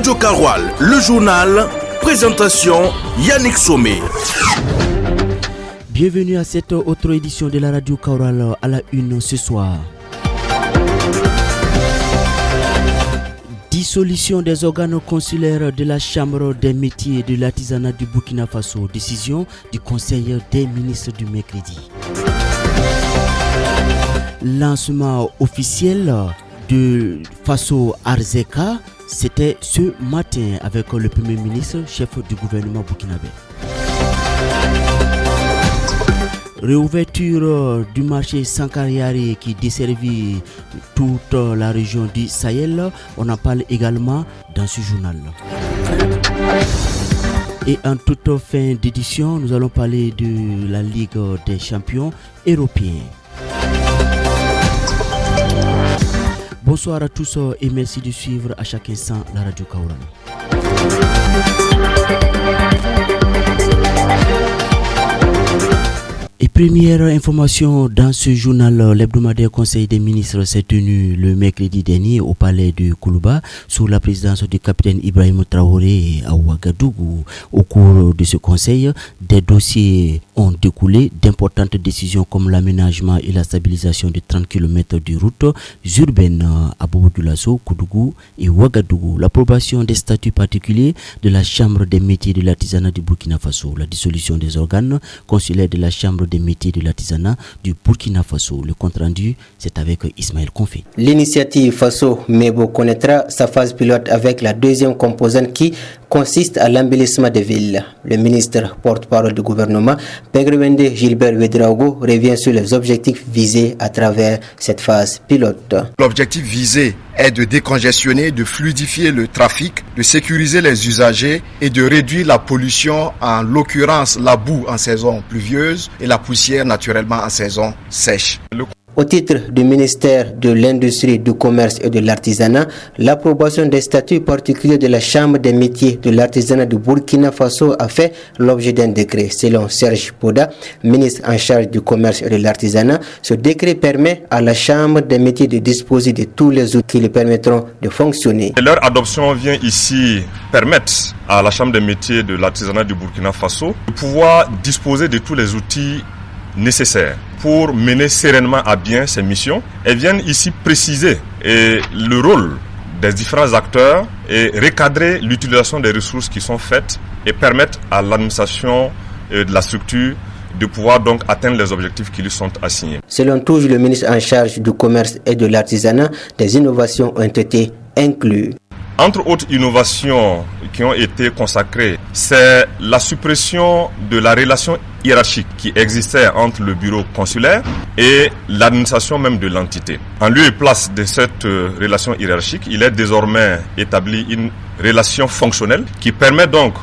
Radio Karoual, le journal, présentation Yannick Somé. Bienvenue à cette autre édition de la Radio Karoual à la une ce soir. Dissolution des organes consulaires de la Chambre des métiers de l'artisanat du Burkina Faso. Décision du Conseil des ministres du mercredi. Lancement officiel de Faso Arzeka, c'était ce matin avec le Premier ministre, chef du gouvernement burkinabé. Réouverture du marché Sankariari qui desservit toute la région du Sahel, on en parle également dans ce journal. Et en toute fin d'édition, nous allons parler de la Ligue des champions européens. Bonsoir à tous et merci de suivre à chaque instant la Radio Karoual. Et première information dans ce journal, l'hebdomadaire Conseil des ministres s'est tenu le mercredi dernier au palais de Koulouba sous la présidence du capitaine Ibrahim Traoré à Ouagadougou. Au cours de ce conseil, des dossiers ont découlé d'importantes décisions comme l'aménagement et la stabilisation de 30 km de routes urbaines à Bobo-Dioulasso, Koudougou et Ouagadougou, l'approbation des statuts particuliers de la Chambre des métiers de l'artisanat du Burkina Faso, la dissolution des organes consulaires de la Chambre des métiers de l'artisanat du Burkina Faso. Le compte rendu, c'est avec Ismaël Konfé. L'initiative Faso Mebo connaîtra sa phase pilote avec la deuxième composante qui consiste à l'embellissement des villes. Le ministre porte-parole du gouvernement, Pegrewende Gilbert Ouedraogo, revient sur les objectifs visés à travers cette phase pilote. L'objectif visé est de décongestionner, de fluidifier le trafic, de sécuriser les usagers et de réduire la pollution, en l'occurrence la boue en saison pluvieuse et la poussière naturellement en saison sèche. Au titre du ministère de l'Industrie, du Commerce et de l'Artisanat, l'approbation des statuts particuliers de la Chambre des métiers de l'artisanat du Burkina Faso a fait l'objet d'un décret. Selon Serge Poda, ministre en charge du Commerce et de l'Artisanat, ce décret permet à la Chambre des métiers de disposer de tous les outils qui lui permettront de fonctionner. Leur adoption vient ici permettre à la Chambre des métiers de l'artisanat du Burkina Faso de pouvoir disposer de tous les outils nécessaires pour mener sereinement à bien ses missions. Elles viennent ici préciser le rôle des différents acteurs et recadrer l'utilisation des ressources qui sont faites et permettre à l'administration de la structure de pouvoir donc atteindre les objectifs qui lui sont assignés. Selon toujours le ministre en charge du Commerce et de l'Artisanat, des innovations ont été incluses. Entre autres innovations qui ont été consacrées, c'est la suppression de la relation hiérarchique qui existait entre le bureau consulaire et l'administration même de l'entité. En lieu et place de cette relation hiérarchique, il est désormais établi une relation fonctionnelle qui permet donc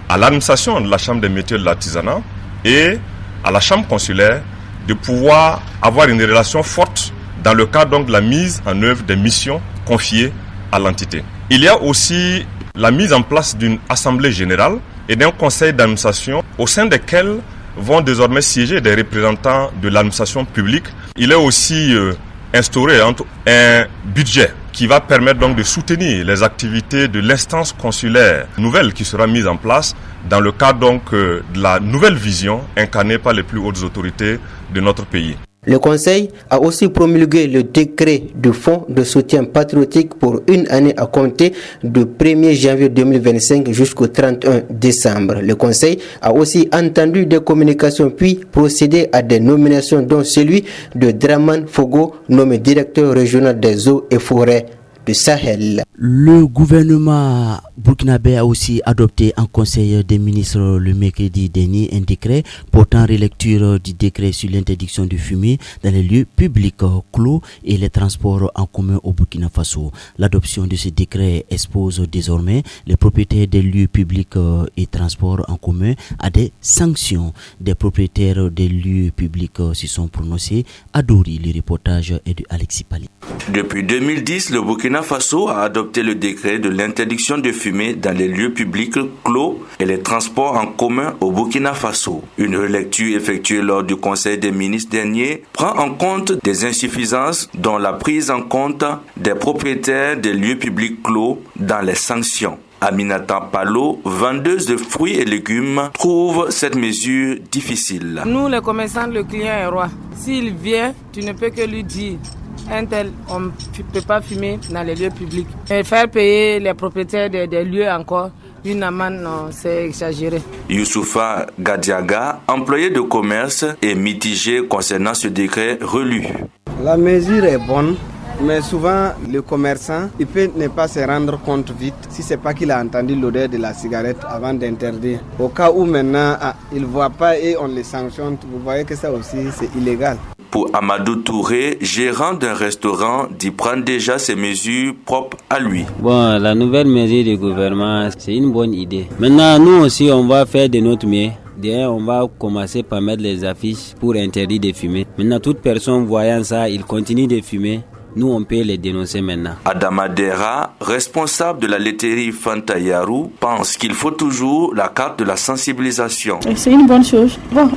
à l'administration de la Chambre des métiers de l'artisanat et à la Chambre consulaire de pouvoir avoir une relation forte dans le cadre donc de la mise en œuvre des missions confiées à l'entité. Il y a aussi la mise en place d'une assemblée générale et d'un conseil d'administration au sein desquels vont désormais siéger des représentants de l'administration publique. Il est aussi instauré un budget qui va permettre donc de soutenir les activités de l'instance consulaire nouvelle qui sera mise en place dans le cadre donc de la nouvelle vision incarnée par les plus hautes autorités de notre pays. Le Conseil a aussi promulgué le décret de fonds de soutien patriotique pour une année à compter du 1er janvier 2025 jusqu'au 31 décembre. Le Conseil a aussi entendu des communications puis procédé à des nominations dont celui de Draman Fogo, nommé directeur régional des eaux et forêts du Sahel. Le gouvernement burkinabé a aussi adopté en conseil des ministres le mercredi dernier un décret portant relecture du décret sur l'interdiction de fumer dans les lieux publics clos et les transports en commun au Burkina Faso. L'adoption de ce décret expose désormais les propriétaires des lieux publics et transports en commun à des sanctions. Des propriétaires des lieux publics se sont prononcés. Adori, le reportage est de Alexis Pali. Depuis 2010, le Burkina Faso a adopté le décret de l'interdiction de fumer dans les lieux publics clos et les transports en commun au Burkina Faso. Une relecture effectuée lors du Conseil des ministres dernier prend en compte des insuffisances dont la prise en compte des propriétaires des lieux publics clos dans les sanctions. Aminata Palo, vendeuse de fruits et légumes, trouve cette mesure difficile. Nous, les commerçants, le client est roi. S'il vient, tu ne peux que lui dire un tel, on ne peut pas fumer dans les lieux publics. Et faire payer les propriétaires des lieux encore une amende, non, c'est exagéré. Youssoufa Gadiaga, employé de commerce, est mitigé concernant ce décret relu. La mesure est bonne. Mais souvent, le commerçant, il peut ne pas se rendre compte vite si ce n'est pas qu'il a entendu l'odeur de la cigarette avant d'interdire. Au cas où maintenant, il ne voit pas et on les sanctionne, vous voyez que ça aussi, c'est illégal. Pour Amadou Touré, gérant d'un restaurant, d'y prendre déjà ses mesures propres à lui. Bon, la nouvelle mesure du gouvernement, c'est une bonne idée. Maintenant, nous aussi, on va faire de notre mieux. D'ailleurs, on va commencer par mettre les affiches pour interdire de fumer. Maintenant, toute personne voyant ça, il continue de fumer. Nous, on peut les dénoncer maintenant. Adama Dera, responsable de la laiterie Fanta Yarou, pense qu'il faut toujours la carte de la sensibilisation. C'est une bonne chose. Bon,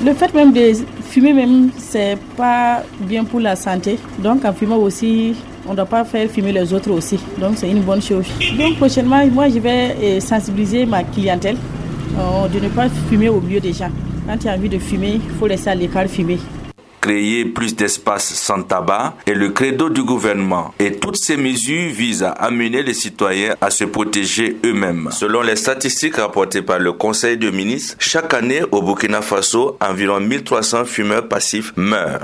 le fait même de fumer, même, c'est pas bien pour la santé. Donc, en fumant aussi, on ne doit pas faire fumer les autres aussi. Donc, c'est une bonne chose. Donc, prochainement, moi, je vais sensibiliser ma clientèle de ne pas fumer au milieu des gens. Quand tu as envie de fumer, il faut laisser à l'écart fumer. Créer plus d'espaces sans tabac est le credo du gouvernement et toutes ces mesures visent à amener les citoyens à se protéger eux-mêmes. Selon les statistiques rapportées par le Conseil des ministres, chaque année au Burkina Faso, environ 1300 fumeurs passifs meurent.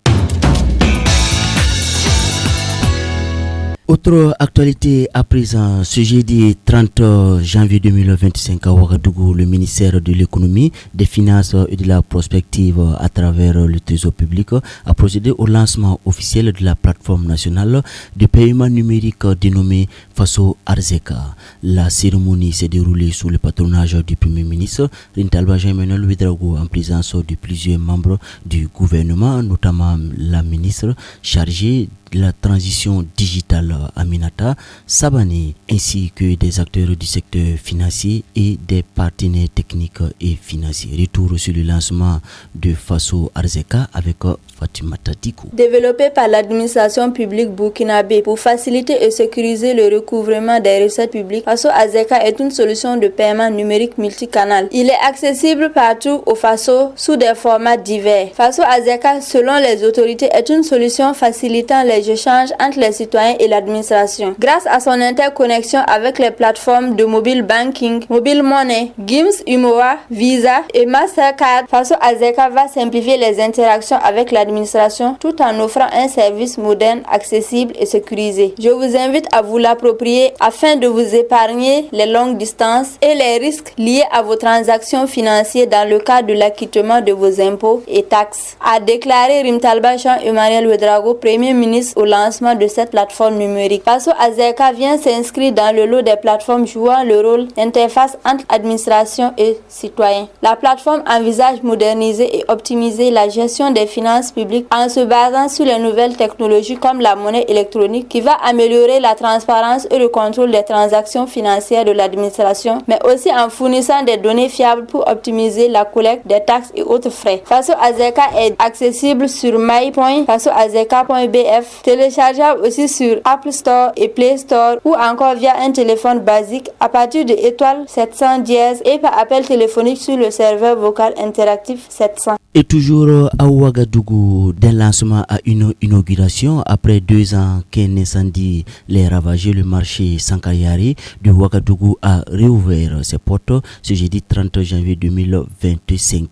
Autre actualité à présent, ce jeudi 30 janvier 2025 à Ouagadougou, le ministère de l'économie, des finances et de la prospective à travers le trésor public a procédé au lancement officiel de la plateforme nationale de paiement numérique dénommée Faso Arzeka. La cérémonie s'est déroulée sous le patronage du Premier ministre Rintalba Jean-Emmanuel Ouedraogo en présence de plusieurs membres du gouvernement, notamment la ministre chargée de la transition digitale Aminata Sabani, ainsi que des acteurs du secteur financier et des partenaires techniques et financiers. Retour sur le lancement de Faso Arzeka avec Fatima Tadikou. Développé par l'administration publique burkinabé pour faciliter et sécuriser le recouvrement des recettes publiques, Faso Arzeka est une solution de paiement numérique multicanal. Il est accessible partout au Faso sous des formats divers. Faso Arzeka, selon les autorités, est une solution facilitant les échanges entre les citoyens et l'administration. Grâce à son interconnexion avec les plateformes de mobile banking, mobile money, GIMS, UMOA, Visa et Mastercard, Faso Arzeka va simplifier les interactions avec l'administration tout en offrant un service moderne, accessible et sécurisé. Je vous invite à vous l'approprier afin de vous épargner les longues distances et les risques liés à vos transactions financières dans le cadre de l'acquittement de vos impôts et taxes, a déclaré Rintalba Jean-Emmanuel Ouedraogo, Premier ministre, au lancement de cette plateforme numérique. Faso Arzeka vient s'inscrire dans le lot des plateformes jouant le rôle d'interface entre administration et citoyens. La plateforme envisage moderniser et optimiser la gestion des finances publiques en se basant sur les nouvelles technologies comme la monnaie électronique qui va améliorer la transparence et le contrôle des transactions financières de l'administration, mais aussi en fournissant des données fiables pour optimiser la collecte des taxes et autres frais. Faso Arzeka est accessible sur my.fasoarzeka.bf, téléchargeable aussi sur Apple Store et Play Store ou encore via un téléphone basique à partir de étoile 700 dièse et par appel téléphonique sur le serveur vocal interactif 700. Et toujours à Ouagadougou, d'un lancement à une inauguration, après 2 ans qu'un incendie les ravageait, le marché Sankariari de Ouagadougou a réouvert ses portes ce jeudi 30 janvier 2025.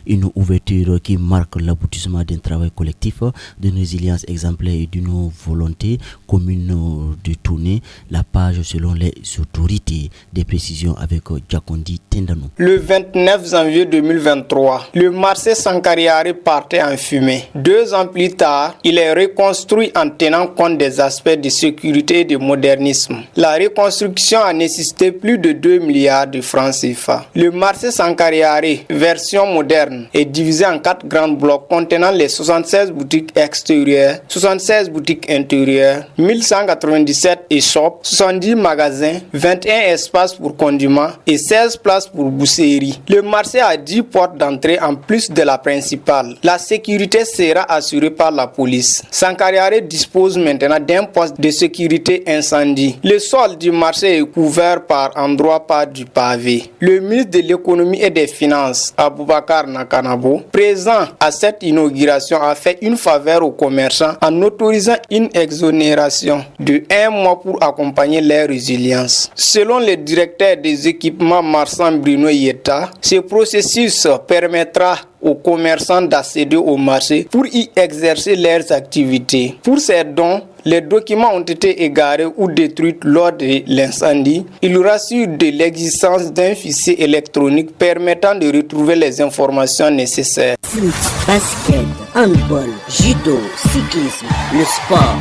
Une ouverture qui marque l'aboutissement d'un travail collectif, d'une résilience exemplaire et d'une volonté commune de tourner la page selon les autorités. Des précisions avec Jacondi Tendano. Le 29 janvier 2023, le marché Sankariari partait en fumée. 2 ans plus tard, il est reconstruit en tenant compte des aspects de sécurité et de modernisme. La reconstruction a nécessité plus de 2 milliards de francs CFA. Le marché Sankariari, version moderne, est divisé en 4 grands blocs contenant les 76 boutiques extérieures, 76 boutiques intérieures, 1197 échoppes, 70 magasins, 21 espaces pour condiments et 16 places pour bousserie. Le marché a 10 portes d'entrée en plus de la la principale. La sécurité sera assurée par la police. Sankariare dispose maintenant d'un poste de sécurité incendie. Le sol du marché est couvert par endroits par du pavé. Le ministre de l'économie et des finances, Aboubakar Nakanabo, présent à cette inauguration, a fait une faveur aux commerçants en autorisant une exonération de 1 mois pour accompagner leur résilience. Selon le directeur des équipements marchands Bruno Yeta, ce processus permettra aux commerçants d'accéder au marché pour y exercer leurs activités. Pour ces dons, les documents ont été égarés ou détruits lors de l'incendie. Il rassure de l'existence d'un fichier électronique permettant de retrouver les informations nécessaires. Foot, basket, handball, judo, cyclisme, le sport.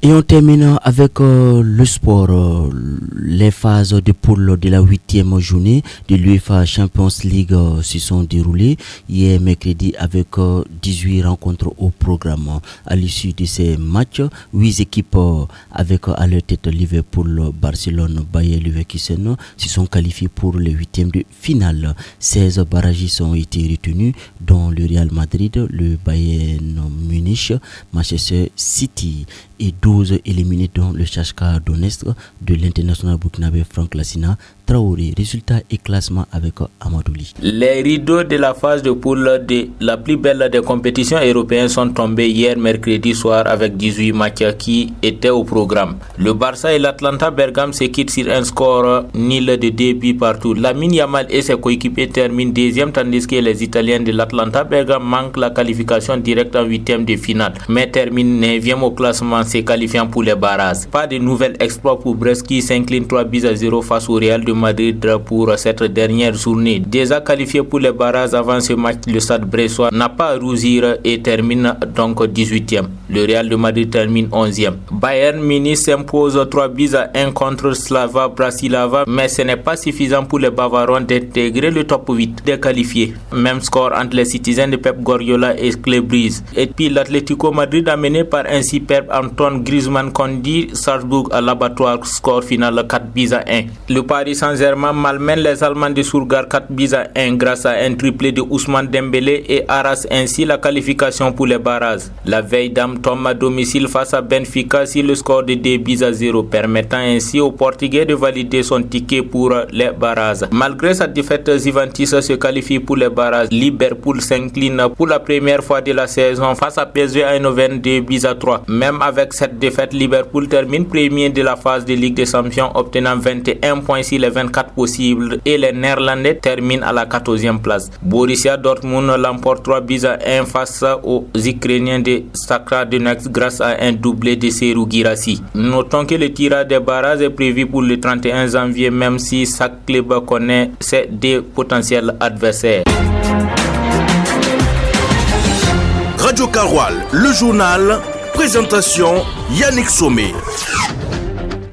Et on termine avec le sport. Les phases de poule de la 8e journée de l'UEFA Champions League se sont déroulées hier mercredi avec 18 rencontres au programme. À l'issue de ces matchs, 8 équipes avec à leur tête Liverpool, Barcelone, Bayer Leverkusen se sont qualifiées pour les 8e de finale. 16 barragistes ont été retenus, dont le Real Madrid, le Bayern Munich, Manchester City et 12 éliminés, dont le Shakhtar Donetsk de l'international burkinabé Franck Lassina Traoré. Résultat et classement avec Amadouli. Les rideaux de la phase de poule de la plus belle des compétitions européennes sont tombés hier mercredi soir avec 18 matchs qui étaient au programme. Le Barça et l'Atlanta Bergame se quittent sur un score nul de 2 buts partout. Lamine Yamal et ses coéquipiers terminent deuxième tandis que les Italiens de l'Atlanta Bergame manquent la qualification directe en 8e de finale, mais terminent 9e au classement, se qualifiant pour les barrages. Pas de nouvel exploit pour Brest qui s'incline 3-0 face au Real de Madrid pour cette dernière journée. Déjà qualifié pour les barrages avant ce match, le Stade Bressois n'a pas à rougir et termine donc 18e. Le Real de Madrid termine 11e. Bayern Munich s'impose 3-1 contre Slava Bratislava, mais ce n'est pas suffisant pour les Bavarons d'intégrer le top 8 des qualifiés. Même score entre les Citizens de Pep Guardiola et Club Brugge. Et puis l'Atlético Madrid amené par un superbe Antoine Griezmann conduit Salzbourg à l'abattoir, score final 4-1. Le Paris Saint-Germain malmène les Allemands de Stuttgart 4-1 grâce à un triplé de Ousmane Dembélé et arrache ainsi la qualification pour les barrages. La veille d'âme tombe à domicile face à Benfica sur le score de 2-0, permettant ainsi aux Portugais de valider son ticket pour les barrages. Malgré sa défaite, Juventus se qualifie pour les barrages. Liverpool s'incline pour la première fois de la saison face à PSV Eindhoven 2-3. Même avec cette défaite, Liverpool termine premier de la phase de Ligue des Champions, obtenant 21 points sur les 24 possibles, et les Néerlandais terminent à la 14e place. Borussia Dortmund l'emporte 3-1 face aux Ukrainiens de Shakhtar Donetsk grâce à un doublé de Serhou Guirassy. Notons que le tirage des barrages est prévu pour le 31 janvier, même si chaque club connaît ses deux potentiels adversaires. Radio Karoual, le journal, présentation Yannick Somé.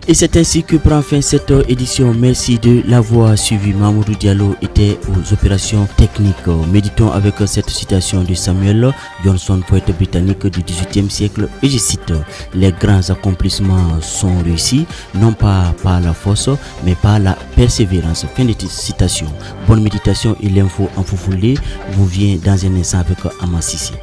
Et c'est ainsi que prend fin cette édition. Merci de l'avoir suivi. Mamoudou Diallo était aux opérations techniques. Méditons avec cette citation de Samuel Johnson, poète britannique du XVIIIe siècle. Et je cite: les grands accomplissements sont réussis, non pas par la force, mais par la persévérance. Fin de citation. Bonne méditation et l'info en foufoulé vous vient dans un instant avec Amassissi.